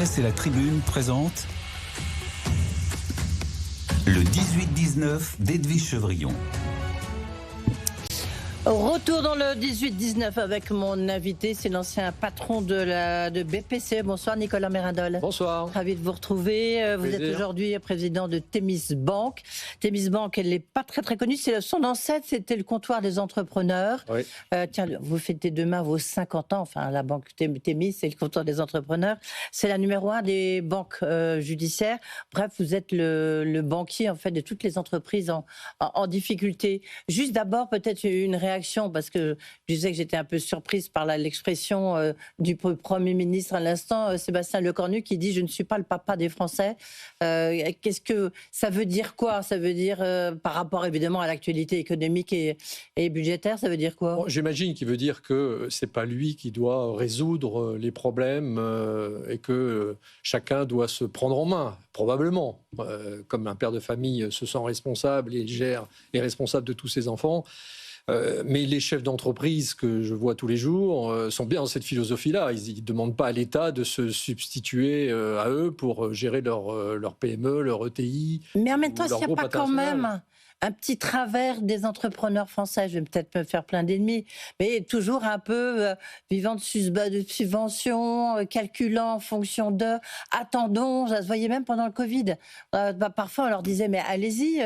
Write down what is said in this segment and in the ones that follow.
L'Express et la Tribune présentent le 18-19 d'Edwige Chevrillon. Retour dans le 18-19 avec mon invité, c'est l'ancien patron de BPCE. Bonsoir Nicolas Mérindol. Bonsoir. Ravi de vous retrouver. Vous êtes aujourd'hui président de Thémis Bank. Thémis Bank, elle n'est pas très très connue. Son ancêtre, c'était le comptoir des entrepreneurs. Oui. Tiens, vous fêtez demain vos 50 ans. Enfin, la banque Thémis, c'est le comptoir des entrepreneurs. C'est la numéro 1 des banques judiciaires. Bref, vous êtes le banquier en fait de toutes les entreprises en difficulté. Juste d'abord, peut-être une réaction, parce que je disais que j'étais un peu surprise par l'expression du Premier ministre à l'instant, Sébastien Lecornu, qui dit « je ne suis pas le papa des Français ». Qu'est-ce que ça veut dire quoi? Ça veut dire, par rapport évidemment à l'actualité économique et budgétaire, ça veut dire quoi? Bon, j'imagine qu'il veut dire que c'est pas lui qui doit résoudre les problèmes et que chacun doit se prendre en main, probablement. Comme un père de famille se sent responsable et est responsable de tous ses enfants. Mais les chefs d'entreprise que je vois tous les jours sont bien dans cette philosophie-là. Ils ne demandent pas à l'État de se substituer à eux pour gérer leur PME, leur ETI. Mais en même temps, s'il n'y a pas quand même un petit travers des entrepreneurs français, je vais peut-être me faire plein d'ennemis, mais toujours un peu vivant de subventions, calculant en fonction de, attendons, ça se voyait même pendant le Covid. Parfois, on leur disait, mais allez-y,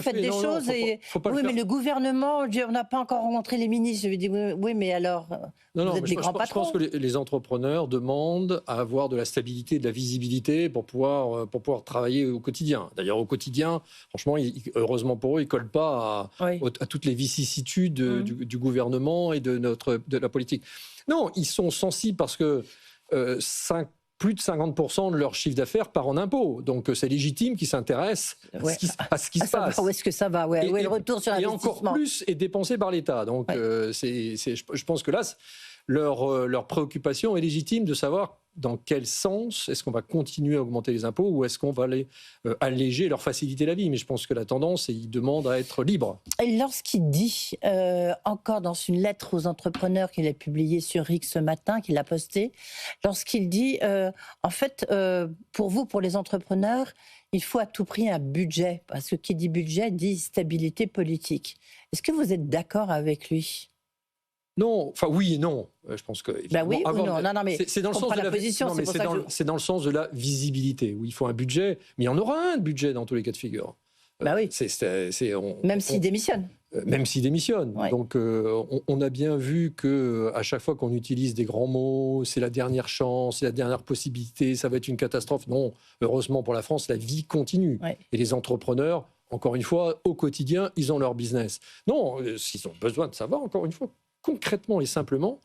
faites des choses. Faut pas oui, mais le gouvernement, on n'a pas encore rencontré les ministres. Je lui dis, oui, mais alors, vous êtes les grands patrons. Je pense que les entrepreneurs demandent à avoir de la stabilité, de la visibilité pour pouvoir travailler au quotidien. D'ailleurs, au quotidien, franchement, heureusement pour eux, ils ne collent pas à toutes les vicissitudes du gouvernement et de la politique. Non, ils sont sensibles parce que plus de 50% de leur chiffre d'affaires part en impôts. Donc, c'est légitime qu'ils s'intéressent à ce qui se passe. Où est-ce que ça va le retour sur l'investissement. Et encore plus est dépensé par l'État. Donc, je pense que là, leur préoccupation est légitime de savoir dans quel sens est-ce qu'on va continuer à augmenter les impôts ou est-ce qu'on va les alléger, leur faciliter la vie. Mais je pense que la tendance, c'est qu'ils demandent à être libres. Et lorsqu'il dit, encore dans une lettre aux entrepreneurs qu'il a publiée sur X ce matin, qu'il a postée, lorsqu'il dit, en fait, pour vous, pour les entrepreneurs, il faut à tout prix un budget, parce que qui dit budget dit stabilité politique. Est-ce que vous êtes d'accord avec lui ? Non, enfin oui et non. Je pense que oui ou non. Non, mais c'est dans le sens de la position. Non, mais c'est dans le sens de la visibilité. Oui, il faut un budget, mais il y en aura un de budget dans tous les cas de figure. Oui. Même s'il démissionne. Même s'il démissionne. Ouais. Donc on a bien vu que à chaque fois qu'on utilise des grands mots, c'est la dernière chance, c'est la dernière possibilité, ça va être une catastrophe. Non, heureusement pour la France, la vie continue. Ouais. Et les entrepreneurs, encore une fois, au quotidien, ils ont leur business. Non, s'ils ont besoin de savoir, encore une fois, concrètement et simplement,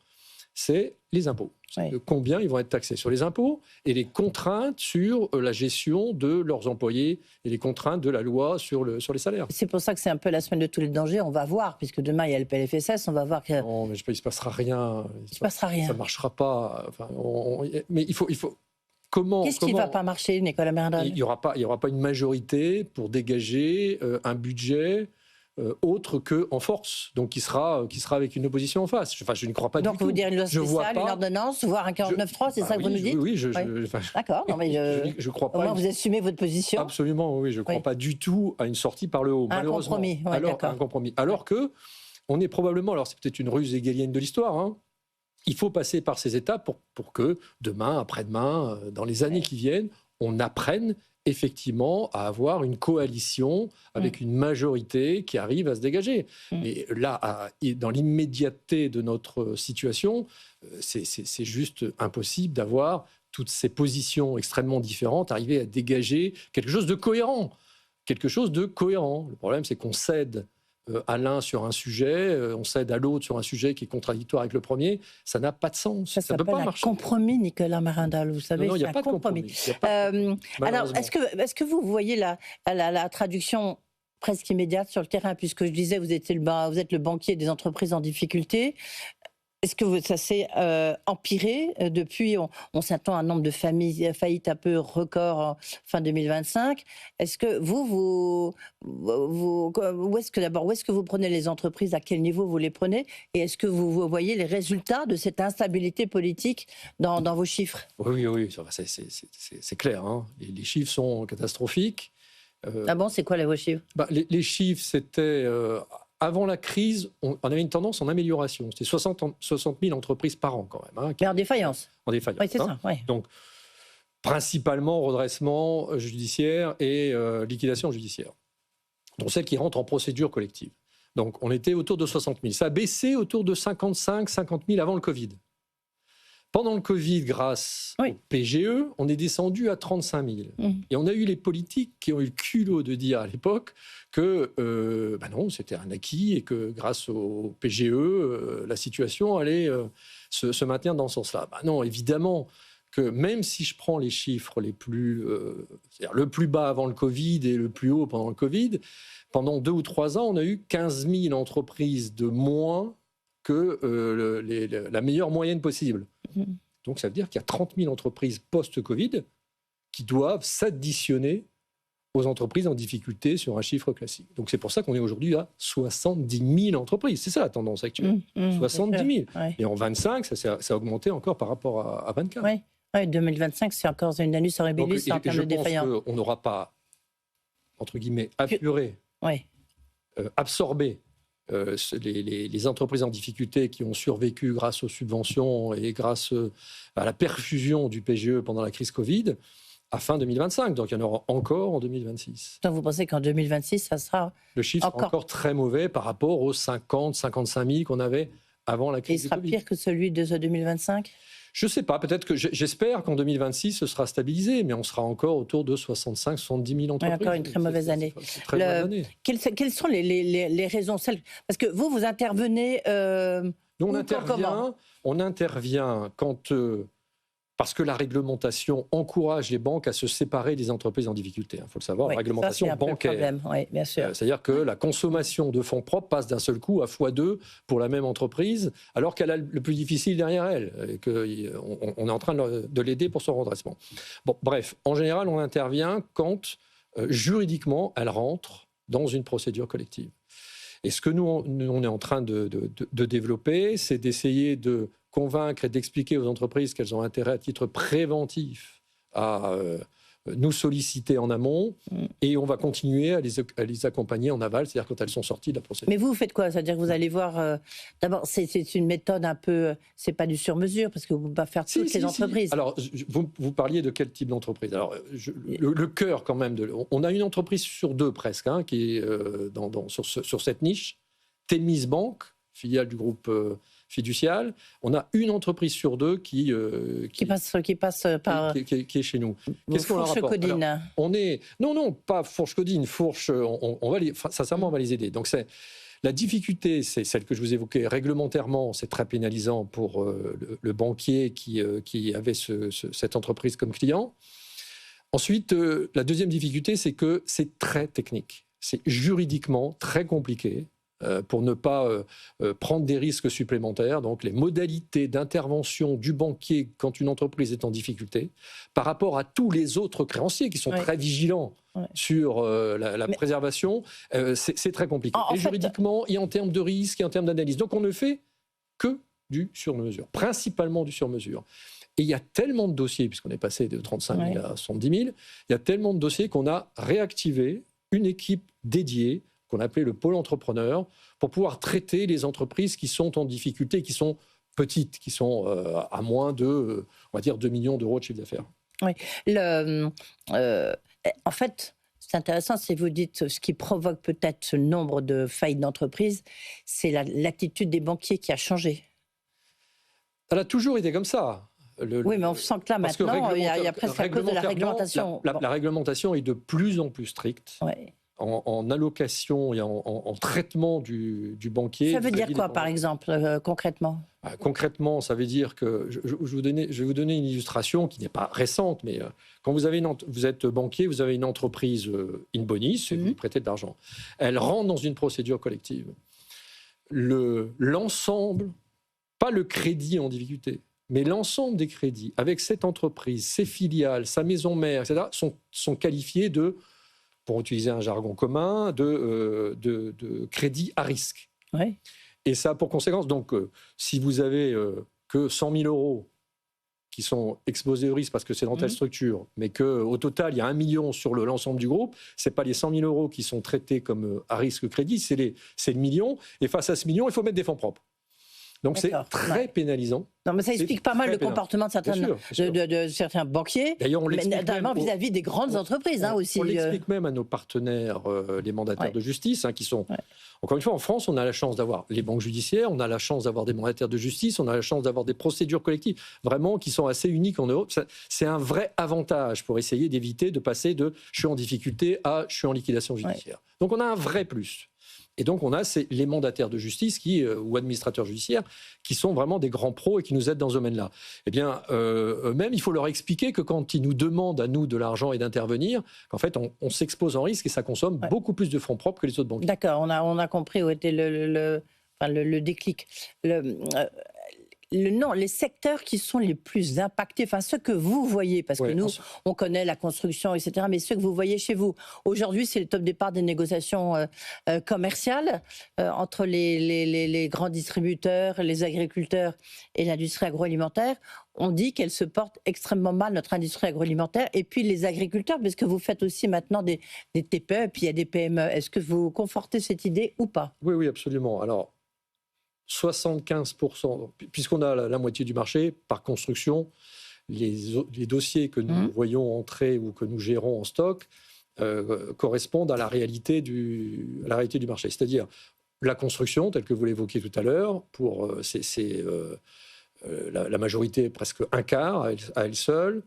c'est les impôts. Ouais. Combien ils vont être taxés sur les impôts et les contraintes sur la gestion de leurs employés et les contraintes de la loi sur les salaires. C'est pour ça que c'est un peu la semaine de tous les dangers. On va voir, puisque demain il y a le PLFSS, on va voir que... Non, mais il ne se passera rien. Il se passera rien. Ça ne marchera pas. Enfin, mais il faut... Comment, Qu'est-ce qui ne va pas marcher, Nicolas Mérindol ? Il n'y aura pas une majorité pour dégager un budget autre qu'en force, donc qui sera avec une opposition en face. Je ne crois pas du tout. Donc vous dire une loi spéciale, une ordonnance, voire un 49.3, c'est ça que vous nous dites ? Oui, d'accord, non mais je crois pas. Au moins vous assumez votre position. Absolument, oui, je ne crois pas du tout à une sortie par le haut, malheureusement. Un compromis. Alors que on est probablement, alors c'est peut-être une ruse hégélienne de l'histoire, hein, il faut passer par ces étapes pour que demain, après-demain, dans les années qui viennent, on apprenne effectivement à avoir une coalition avec une majorité qui arrive à se dégager. Et là, dans l'immédiateté de notre situation, c'est juste impossible d'avoir toutes ces positions extrêmement différentes, arriver à dégager quelque chose de cohérent. Le problème, c'est qu'on cède à l'un sur un sujet, on cède à l'autre sur un sujet qui est contradictoire avec le premier, ça n'a pas de sens. Ça peut pas marcher. Un compromis, Nicolas Mérindol, vous savez, il n'y a pas de compromis. Alors, est-ce que vous voyez la traduction presque immédiate sur le terrain, puisque je disais, vous êtes le banquier des entreprises en difficulté. Est-ce que ça s'est empiré depuis? On s'attend à un nombre de faillites un peu record fin 2025. Est-ce que où est-ce que vous prenez les entreprises? À quel niveau vous les prenez? Et est-ce que vous voyez les résultats de cette instabilité politique dans vos chiffres? Oui, c'est clair. Hein. Les chiffres sont catastrophiques. Ah bon, c'est quoi vos chiffres? Les chiffres, c'était... avant la crise, on avait une tendance en amélioration. C'était 60 000 entreprises par an quand même. Hein, mais en défaillance. En défaillance. Oui, c'est ça. Oui. Donc, principalement redressement judiciaire et liquidation judiciaire. Donc, celles qui rentrent en procédure collective. Donc, on était autour de 60 000. Ça a baissé autour de 55 50 000 avant le Covid. Pendant le Covid, grâce au PGE, on est descendu à 35 000. Et on a eu les politiques qui ont eu le culot de dire à l'époque que non, c'était un acquis et que grâce au PGE, la situation allait se maintenir dans ce sens-là. Non, évidemment que même si je prends les chiffres les plus... c'est-à-dire le plus bas avant le Covid et le plus haut pendant le Covid, pendant 2 ou 3 ans, on a eu 15 000 entreprises de moins que la meilleure moyenne possible. Donc ça veut dire qu'il y a 30 000 entreprises post-Covid qui doivent s'additionner aux entreprises en difficulté sur un chiffre classique. Donc c'est pour ça qu'on est aujourd'hui à 70 000 entreprises. C'est ça la tendance actuelle. 70 000. Ouais. Et en 25, ça a augmenté encore par rapport à 24. Oui, 2025, c'est encore une annus horribilis en termes de défaillance. Je pense qu'on n'aura pas, entre guillemets, absorbé les entreprises en difficulté qui ont survécu grâce aux subventions et grâce à la perfusion du PGE pendant la crise Covid à fin 2025. Donc, il y en aura encore en 2026. Donc, vous pensez qu'en 2026, ça sera le chiffre sera encore très mauvais par rapport aux 55 000 qu'on avait avant la crise Covid. Il sera pire que celui de 2025 ? Je ne sais pas, peut-être que j'espère qu'en 2026, ce sera stabilisé, mais on sera encore autour de 65 70 000 entreprises. Encore une très mauvaise année. C'est très mauvaise année. Quelles sont les raisons? Parce que vous intervenez... Nous, on intervient quand... parce que la réglementation encourage les banques à se séparer des entreprises en difficulté. Il faut le savoir, la réglementation bancaire. Oui, bien sûr. C'est-à-dire que la consommation de fonds propres passe d'un seul coup à x2 pour la même entreprise, alors qu'elle a le plus difficile derrière elle, et qu'on est en train de l'aider pour son redressement. Bon, bref, en général, on intervient quand, juridiquement, elle rentre dans une procédure collective. Et ce que nous on est en train de développer, c'est d'essayer de convaincre et d'expliquer aux entreprises qu'elles ont intérêt à titre préventif à nous solliciter en amont, et on va continuer à les accompagner en aval, c'est-à-dire quand elles sont sorties de la procédure. Mais vous faites quoi? C'est-à-dire que vous allez voir... D'abord, c'est une méthode un peu... C'est pas du sur-mesure, parce que vous ne pouvez pas faire toutes les entreprises. Alors, vous parliez de quel type d'entreprise? Alors, le cœur quand même, on a une entreprise sur 2 presque, hein, qui est sur cette niche, Thémis Bank, filiale du groupe... fiducial, on a une entreprise sur 2 qui passe par... qui est chez nous. Qu'est-ce qu'on leur apporte? Alors, on est... Non, pas Fourche Codine. Fourche, sincèrement, on va les aider. Donc, la difficulté, c'est celle que je vous évoquais. Réglementairement, c'est très pénalisant pour le banquier qui avait cette entreprise comme client. Ensuite, la deuxième difficulté, c'est que c'est très technique. C'est juridiquement très compliqué. Pour ne pas prendre des risques supplémentaires. Donc, les modalités d'intervention du banquier quand une entreprise est en difficulté, par rapport à tous les autres créanciers qui sont très vigilants sur la préservation, c'est très compliqué. Et juridiquement, et en termes de risque, et en termes d'analyse. Donc, on ne fait que du sur-mesure, principalement du sur-mesure. Et il y a tellement de dossiers, puisqu'on est passé de 35 000 à 70 000, il y a tellement de dossiers qu'on a réactivé une équipe dédiée qu'on appelait le pôle entrepreneur, pour pouvoir traiter les entreprises qui sont en difficulté, qui sont petites, qui sont à moins de, on va dire, 2 millions d'euros de chiffre d'affaires. Oui. En fait, c'est intéressant si vous dites ce qui provoque peut-être ce nombre de faillites d'entreprises, c'est l'attitude des banquiers qui a changé. Elle a toujours été comme ça. Oui, mais on sent que là, maintenant, il y a presque à cause de la réglementation. La réglementation est de plus en plus stricte. Oui. En allocation et en traitement du banquier. Ça veut dire quoi, par exemple, concrètement? Concrètement, ça veut dire que... Je vais vous donner une illustration qui n'est pas récente, mais quand vous êtes banquier, vous avez une entreprise in bonis, et vous lui prêtez de l'argent. Elle rentre dans une procédure collective. L'ensemble pas le crédit en difficulté, mais l'ensemble des crédits, avec cette entreprise, ses filiales, sa maison mère, etc., sont qualifiés de, pour utiliser un jargon commun, de crédit à risque. Ouais. Et ça a pour conséquence, donc, si vous avez que 100 000 euros qui sont exposés au risque parce que c'est dans telle structure, mais qu'au total, il y a 1 million sur l'ensemble du groupe, ce n'est pas les 100 000 euros qui sont traités comme à risque crédit, c'est le million. Et face à ce million, il faut mettre des fonds propres. Donc c'est très pénalisant. Non, mais ça explique pas mal le comportement de certains banquiers, notamment vis-à-vis des grandes entreprises aussi. On l'explique même à nos partenaires, les mandataires de justice, qui sont... Encore une fois, en France, on a la chance d'avoir les banques judiciaires, on a la chance d'avoir des mandataires de justice, on a la chance d'avoir des procédures collectives, vraiment, qui sont assez uniques en Europe. C'est un vrai avantage pour essayer d'éviter de passer de « je suis en difficulté » à « je suis en liquidation judiciaire ». Donc on a un vrai plus. Et donc, on a les mandataires de justice ou administrateurs judiciaires qui sont vraiment des grands pros et qui nous aident dans ce domaine-là. Eh bien, eux-mêmes, il faut leur expliquer que quand ils nous demandent à nous de l'argent et d'intervenir, qu'en fait, on s'expose en risque et ça consomme beaucoup plus de fonds propres que les autres banques. D'accord, on a compris où était le déclic. Les secteurs qui sont les plus impactés, enfin ceux que vous voyez, parce que nous, on connaît la construction, etc., mais ceux que vous voyez chez vous. Aujourd'hui, c'est le top départ des négociations commerciales entre les grands distributeurs, les agriculteurs et l'industrie agroalimentaire. On dit qu'elle se porte extrêmement mal, notre industrie agroalimentaire, et puis les agriculteurs, parce que vous faites aussi maintenant des TPE, puis il y a des PME. Est-ce que vous confortez cette idée ou pas ? Oui, absolument. Alors, 75%, puisqu'on a la moitié du marché, par construction, les dossiers que nous voyons entrer ou que nous gérons en stock correspondent à la réalité du marché. C'est-à-dire la construction, telle que vous l'évoquiez tout à l'heure, c'est la majorité, presque un quart à elle seule.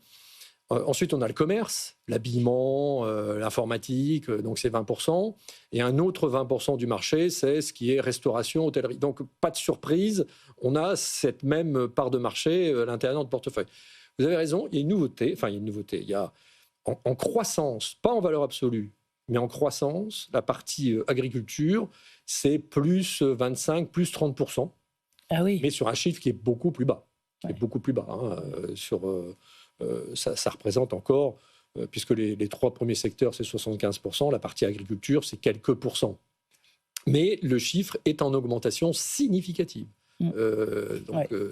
Ensuite, on a le commerce, l'habillement, l'informatique, donc c'est 20%. Et un autre 20% du marché, c'est ce qui est restauration, hôtellerie. Donc, pas de surprise, on a cette même part de marché à l'intérieur de notre portefeuille. Vous avez raison, il y a une nouveauté. Il y a en croissance, pas en valeur absolue, mais en croissance, la partie agriculture, c'est plus 25, plus 30%. Ah oui. Mais sur un chiffre qui est beaucoup plus bas. Ça représente encore, puisque les 3 premiers secteurs, c'est 75%, la partie agriculture, c'est quelques pourcents. Mais le chiffre est en augmentation significative.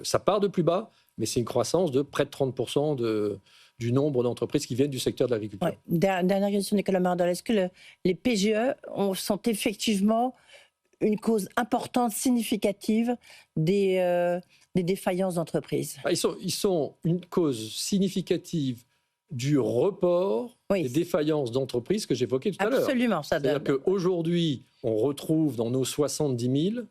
Ça part de plus bas, mais c'est une croissance de près de 30% du nombre d'entreprises qui viennent du secteur de l'agriculture. Dernière question, Nicolas Méradol. Est-ce que les PGE sont effectivement une cause importante, significative des défaillances d'entreprises? Ils sont une cause significative du report des défaillances d'entreprises que j'évoquais tout à l'heure. Absolument. C'est-à-dire qu'aujourd'hui, on retrouve dans nos 70 000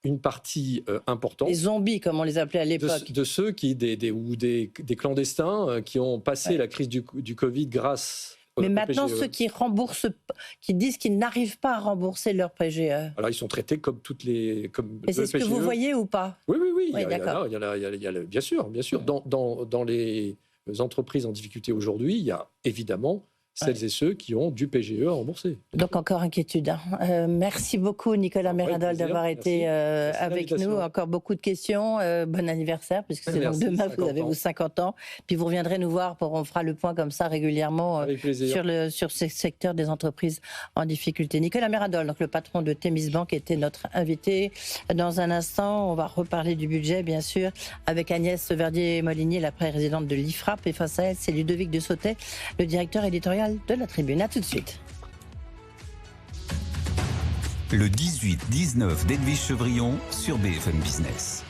une partie importante. Les zombies, comme on les appelait à l'époque. De ceux des clandestins qui ont passé la crise du Covid grâce Mais maintenant, ceux qui remboursent, qui disent qu'ils n'arrivent pas à rembourser leur PGE. Alors, ils sont traités comme toutes les. Et c'est ce que vous voyez ou pas? Oui. Bien sûr. Dans les entreprises en difficulté aujourd'hui, il y a évidemment celles et ceux qui ont du PGE à rembourser. Donc encore inquiétude. Merci beaucoup Nicolas Méradol d'avoir été avec nous. Encore beaucoup de questions. Bon anniversaire, puisque c'est donc demain vous avez 50 ans. Puis vous reviendrez nous voir, on fera le point comme ça régulièrement sur ce secteur des entreprises en difficulté. Nicolas Méradol, donc le patron de Thémis Banque, était notre invité. Dans un instant, on va reparler du budget, bien sûr, avec Agnès Verdier-Molinier, la présidente de l'IFRAP. Et face à elle, c'est Ludovic de Sautet, le directeur éditorial de la Tribune. À tout de suite. Le 18-19 d'Edwige Chevrillon sur BFM Business.